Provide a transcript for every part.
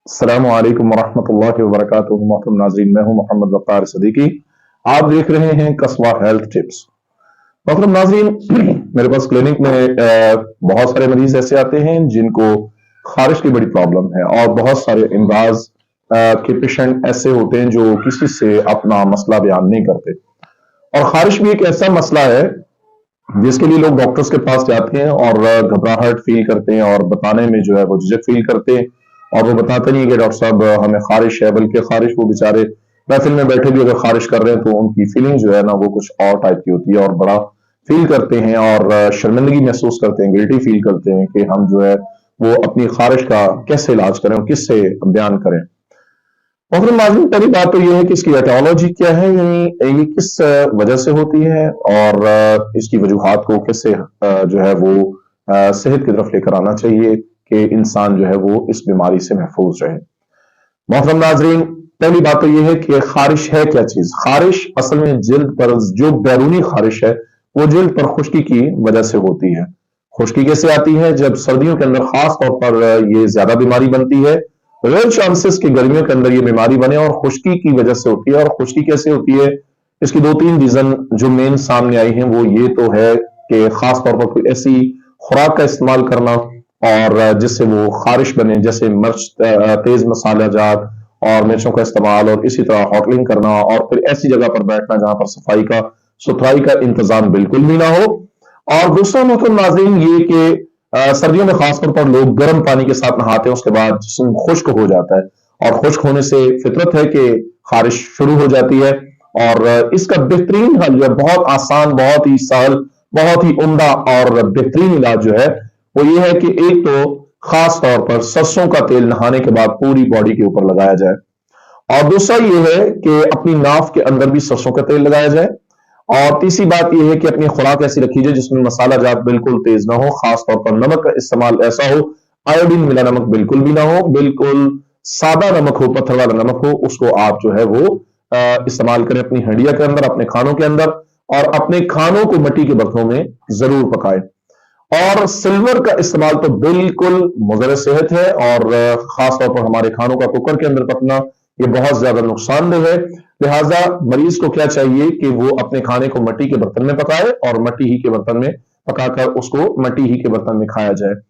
अस्सलाम वालेकुम वरहमतुल्लाहि वबरकातुहू। मोहतरम नाज़रीन, मैं हूं मोहम्मद वक़ार सदीकी। आप देख रहे हैं कस्बा हेल्थ टिप्स। मोहतरम नाज़रीन, मेरे पास क्लिनिक में बहुत सारे मरीज ऐसे आते हैं जिनको खारिश की बड़ी प्रॉब्लम है, और बहुत सारे इमराज के पेशेंट ऐसे होते हैं जो किसी से अपना मसला बयान नहीं करते। और खारिश भी एक ऐसा मसला है जिसके लिए लोग डॉक्टर्स के पास जाते हैं और घबराहट फील करते हैं, और बताने में जो है वो झिझक फील करते हैं। और वो बताते नहीं है कि डॉक्टर साहब हमें खारिश है, बल्कि खारिश वो बेचारे महफिल में बैठे भी अगर खारिश कर रहे हैं तो उनकी फीलिंग जो है ना वो कुछ और टाइप की होती है, और बड़ा फील करते हैं और शर्मिंदगी महसूस करते हैं, गिल्टी फील करते हैं कि हम जो है वो अपनी खारिश का कैसे इलाज करें और किससे बयान करें। मोहतरम नाज़रीन, पहली बात तो ये है कि इसकी एटियोलॉजी क्या है, यानी ये किस वजह से होती है, और इसकी वजूहात को कैसे जो है वो सेहत की तरफ लेकर आना चाहिए कि इंसान जो है वो इस बीमारी से महफूज रहे। मोहतरम नाज़रीन, पहली बात तो ये है कि खारिश है क्या चीज। खारिश असल में जिल्द पर जो बैरूनी खारिश है वो जिल्द पर खुश्की की वजह से होती है। खुश्की कैसे आती है? जब सर्दियों के अंदर खास तौर पर ये ज्यादा बीमारी बनती है। रेयर चांसेस कि गर्मियों के अंदर ये बीमारी बने, और खुश्की की वजह से होती है। और खुश्की कैसे होती है, इसकी दो तीन रीजन जो मेन सामने आई हैं वो ये तो है कि खास तौर पर कोई ऐसी खुराक का इस्तेमाल करना और जिससे वो खारिश बने, जैसे मिर्च, तेज मसाला जात और मिर्चों का इस्तेमाल, और इसी तरह हॉटलिंग करना, और फिर ऐसी जगह पर बैठना जहां पर सुथराई का इंतजाम बिल्कुल भी ना हो। और दूसरा मोहतरम नाज़रीन ये कि सर्दियों में खासतौर पर लोग गर्म पानी के साथ नहाते हैं, उसके बाद जिस्म खुश्क हो जाता है, और खुश्क होने से फितरत है कि खारिश शुरू हो जाती है। और इसका बेहतरीन हल जो है, बहुत आसान, बहुत ही सहल, बहुत ही उम्दा और बेहतरीन इलाज जो है वो ये है कि एक तो खास तौर पर सरसों का तेल नहाने के बाद पूरी बॉडी के ऊपर लगाया जाए, और दूसरा ये है कि अपनी नाफ के अंदर भी सरसों का तेल लगाया जाए। और तीसरी बात यह है कि अपनी खुराक ऐसी रखी जाए जिसमें मसाला जात बिल्कुल तेज ना हो, खास तौर पर नमक का इस्तेमाल ऐसा हो, आयोडीन मिला नमक बिल्कुल भी ना हो, बिल्कुल सादा नमक हो, पत्थर वाला नमक हो, उसको आप जो है वो इस्तेमाल करें अपनी हंडिया के अंदर, अपने खानों के अंदर। और अपने खानों को मिट्टी के बर्तनों में जरूर पकाएं। और सिल्वर का इस्तेमाल तो बिल्कुल मुज़र सेहत है, और खास तौर पर हमारे खानों का कुकर के अंदर पकना ये बहुत ज्यादा नुकसानदेह है। लिहाजा मरीज को क्या चाहिए कि वो अपने खाने को मिट्टी के बर्तन में पकाए, और मिट्टी ही के बर्तन में पकाकर उसको मिट्टी ही के बर्तन में खाया जाए।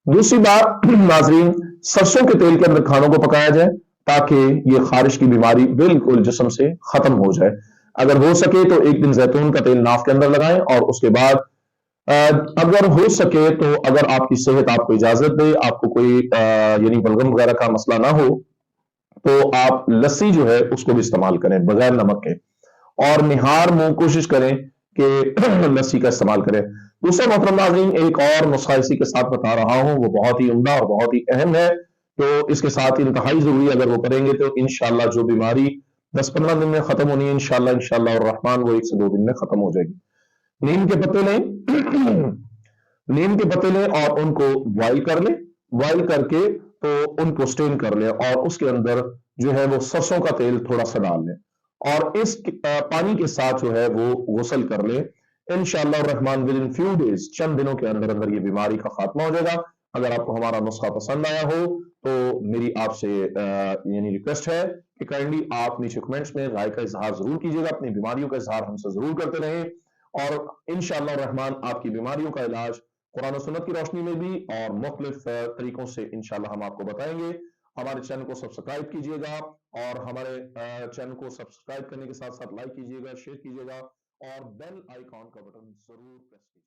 दूसरी बात नाजरीन, सरसों के तेल के अंदर खानों को पकाया जाए ताकि ये खारिश की बीमारी बिल्कुल जिस्म से खत्म हो जाए। अगर हो सके तो एक दिन जैतून का तेल नाफ के अंदर लगाएं, और उसके बाद अगर हो सके तो, अगर आपकी सेहत आपको इजाजत दे, आपको कोई यानी बलगम वगैरह का मसला ना हो, तो आप लस्सी जो है उसको भी इस्तेमाल करें बगैर नमक के। और निहार मुंह कोशिश करें कि लस्सी का इस्तेमाल करें। दूसरा मोहतरम नाज़रीन, एक और नुस्खा इसी के साथ बता रहा हूं, वो बहुत ही उम्दा और बहुत ही अहम है, तो इसके साथ इंतहाई जरूरी, अगर वो करेंगे तो इंशाल्लाह जो बीमारी 10-15 दिन में खत्म होनी है, इंशाल्लाह इंशाल्लाह और रहमान वो 1 से 2 दिन में खत्म हो जाएगी। नीम के पत्ते लें नीम के पत्ते लें और उनको बॉइल कर लें। बॉइल करके तो उनको स्टेन कर लें, और उसके अंदर जो है वो सरसों का तेल थोड़ा सा डाल लें, और इस पानी के साथ जो है वो गुसल कर लें। इंशाअल्लाह Rahman within few days, चंद दिनों के अंदर अंदर ये बीमारी का खात्मा हो जाएगा। अगर आपको हमारा नुस्खा पसंद आया हो तो मेरी आपसे यानी रिक्वेस्ट है कि काइंडली आप नीचे कमेंट्स में राय का इजहार जरूर कीजिएगा, अपनी बीमारियों का इजहार हमसे जरूर करते रहें, और इंशाअल्लाह रहमान आपकी बीमारियों का इलाज कुरान और सुन्नत की रोशनी में भी और मुख्तलिफ तरीकों से इंशाल्लाह हम आपको बताएंगे। हमारे चैनल को सब्सक्राइब कीजिएगा, और हमारे चैनल को सब्सक्राइब करने के साथ साथ लाइक कीजिएगा, शेयर कीजिएगा, और बेल आइकॉन का बटन जरूर प्रेस कीजिएगा।